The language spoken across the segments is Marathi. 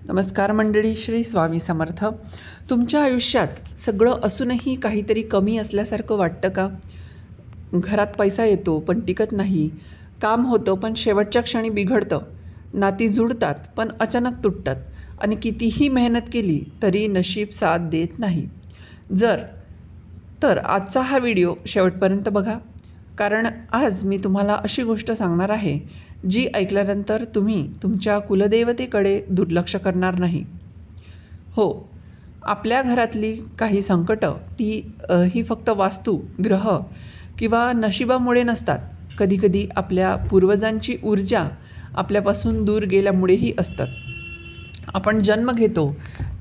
नमस्कार मंडळी, श्री स्वामी समर्थ. तुमच्या आयुष्यात सगळं असूनही काहीतरी कमी असल्यासारखं वाटतं का? घरात पैसा येतो पण टिकत नाही, काम होतं पण शेवटच्या क्षणी बिघडतं, नाती जुळतात पण अचानक तुटतात आणि कितीही मेहनत केली तरी नशीब साथ देत नाही. तर आजचा हा व्हिडिओ शेवटपर्यंत बघा, कारण आज मी तुम्हाला अशी गोष्ट सांगणार आहे जी ऐकल्यानंतर तुम्ही तुमच्या कुलदेवतेकडे दुर्लक्ष करणार नाही. हो, आपल्या घरातली काही संकटं ही फक्त वास्तू, ग्रह किंवा नशिबामुळे नसतात. कधीकधी आपल्या पूर्वजांची ऊर्जा आपल्यापासून दूर गेल्यामुळेही असतात. आपण जन्म घेतो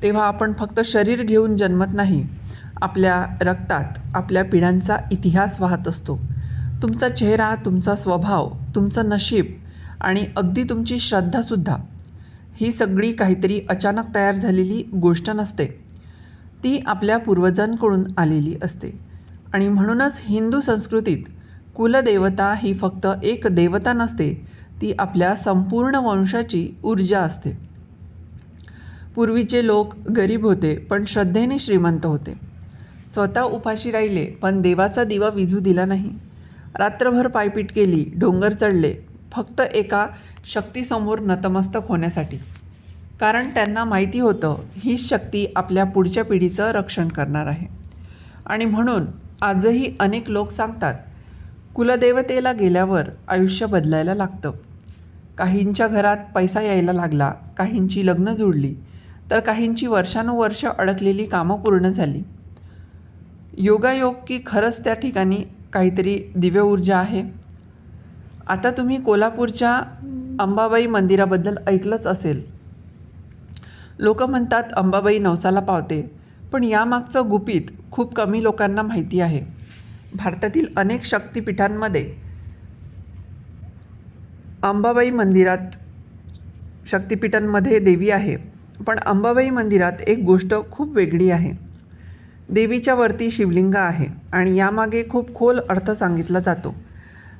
तेव्हा आपण फक्त शरीर घेऊन जन्मत नाही, आपल्या रक्तात आपल्या पिढ्यांचा इतिहास वाहत असतो. तुमचा चेहरा, तुमचा स्वभाव, तुमचं नशीब आणि अगदी तुमची श्रद्धासुद्धा, ही सगळी काहीतरी अचानक तयार झालेली गोष्ट नसते. ती आपल्या पूर्वजांकडून आलेली असते. आणि म्हणूनच हिंदू संस्कृतीत कुलदेवता ही फक्त एक देवता नसते, ती आपल्या संपूर्ण वंशाची ऊर्जा असते. पूर्वीचे लोक गरीब होते पण श्रद्धेने श्रीमंत होते. स्वतः उपाशी राहिले पण देवाचा दिवा विझू दिला नाही. रात्रभर पायपीट केली, डोंगर चढले, फक्त एका शक्तीसमोर नतमस्तक होण्यासाठी. कारण त्यांना माहिती होतं हीच शक्ती आपल्या पुढच्या पिढीचं रक्षण करणार आहे. आणि म्हणून आजही अनेक लोक सांगतात, कुलदेवतेला गेल्यावर आयुष्य बदलायला लागतं. काहींच्या घरात पैसा यायला लागला, काहींची लग्न जुळली, तर काहींची वर्षानुवर्ष अडकलेली कामं पूर्ण झाली. योगायोग की खरंच त्या ठिकाणी काहीतरी दिव्य ऊर्जा आहे. आता तुम्ही कोल्हापूरच्या अंबाबाई मंदिराबद्दल ऐकलंच असेल. लोक म्हणतात अंबाबाई नवसाला पावते, पण यामागचं गुपित खूप कमी लोकांना माहिती आहे. भारतातील अनेक शक्तिपीठांमध्ये अंबाबाई मंदिरात शक्तिपीठांमध्ये देवी आहे, पण अंबाबाई मंदिरात एक गोष्ट खूप वेगळी आहे. देवीच्या वरती शिवलिंग आहे आणि यामागे खूप खोल अर्थ सांगितला जातो.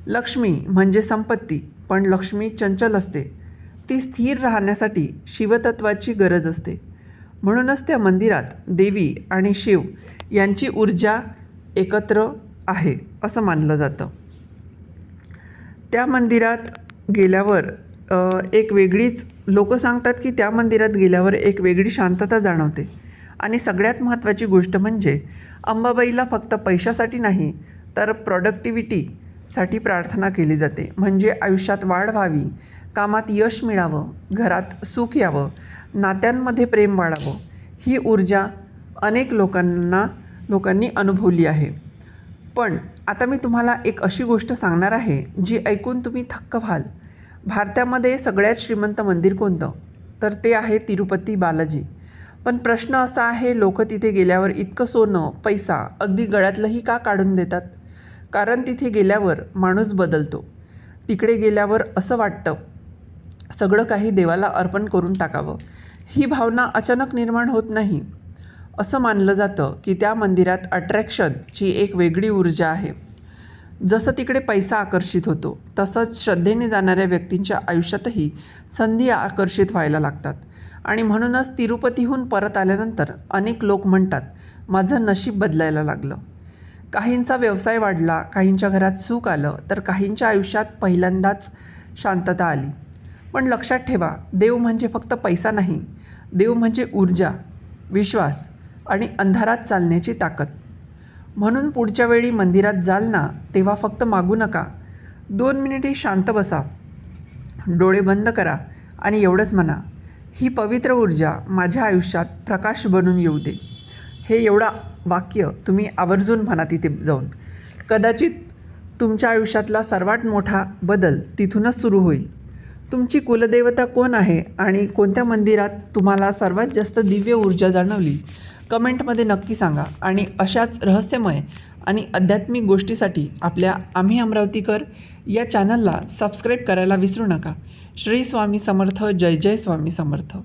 लक्ष्मी म्हणजे संपत्ती, पण लक्ष्मी चंचल असते. ती स्थिर राहण्यासाठी शिवतत्वाची गरज असते. म्हणूनच त्या मंदिरात देवी आणि शिव यांची ऊर्जा एकत्र आहे असं मानलं जातं. त्या मंदिरात गेल्यावर लोक सांगतात की त्या मंदिरात गेल्यावर एक वेगळी शांतता जाणवते. आणि सगळ्यात महत्त्वाची गोष्ट म्हणजे अंबाबाईला फक्त पैशासाठी नाही तर प्रोडक्टिव्हिटीसाठी प्रार्थना केली जाते. म्हणजे आयुष्यात वाढ व्हावी, कामात यश मिळावं, घरात सुख यावं, नात्यांमध्ये प्रेम वाढावं. ही ऊर्जा अनेक लोकांनी अनुभवली आहे. पण आता मी तुम्हाला एक अशी गोष्ट सांगणार आहे जी ऐकून तुम्ही थक्क व्हाल. भारतामध्ये सगळ्यात श्रीमंत मंदिर कोणतं? तर ते आहे तिरुपती बालाजी. पण प्रश्न असा आहे, लोक तिथे गेल्यावर इतकं सोनं, पैसा, अगदी गळ्यातलंही का काढून देतात? कारण तिथे गेल्यावर माणूस बदलतो. तिकडे गेल्यावर असं वाटतं सगळं काही देवाला अर्पण करून टाकावं. ही भावना अचानक निर्माण होत नाही. असं मानलं जातं की त्या मंदिरात अट्रॅक्शनची एक वेगळी ऊर्जा आहे. जसं तिकडे पैसा आकर्षित होतो, तसंच श्रद्धेने जाणाऱ्या व्यक्तींच्या आयुष्यातही संधी आकर्षित व्हायला लागतात. आणि म्हणूनच तिरुपतीहून परत आल्यानंतर अनेक लोक म्हणतात, माझं नशीब बदलायला लागलं. काहींचा व्यवसाय वाढला, काहींच्या घरात सुख आलं, तर काहींच्या आयुष्यात पहिल्यांदाच शांतता आली. पण लक्षात ठेवा, देव म्हणजे फक्त पैसा नाही. देव म्हणजे ऊर्जा, विश्वास आणि अंधारात चालण्याची ताकद. म्हणून पुढच्या वेळी मंदिरात जाल ना, तेव्हा फक्त मागू नका. 2 मिनिटे शांत बसा, डोळे बंद करा आणि एवढंच म्हणा, ही पवित्र ऊर्जा माझ्या आयुष्यात प्रकाश बनून येऊ दे. हे एवढं वाक्य तुम्ही आवर्जून म्हणा तिथे जाऊन. कदाचित तुमच्या आयुष्यातला सर्वात मोठा बदल तिथूनच सुरू होईल. तुमची कुलदेवता कोण आहे आणि कोणत्या मंदिरात तुम्हाला सर्वात जास्त दिव्य ऊर्जा जाणवली? कमेंटमध्ये नक्की सांगा. आणि अशाच रहस्यमय आणि आध्यात्मिक गोष्टीसाठी आपल्या आम्ही अमरावतीकर या चॅनलला सबस्क्राईब करायला विसरू नका. श्री स्वामी समर्थ. जय जय स्वामी समर्थ.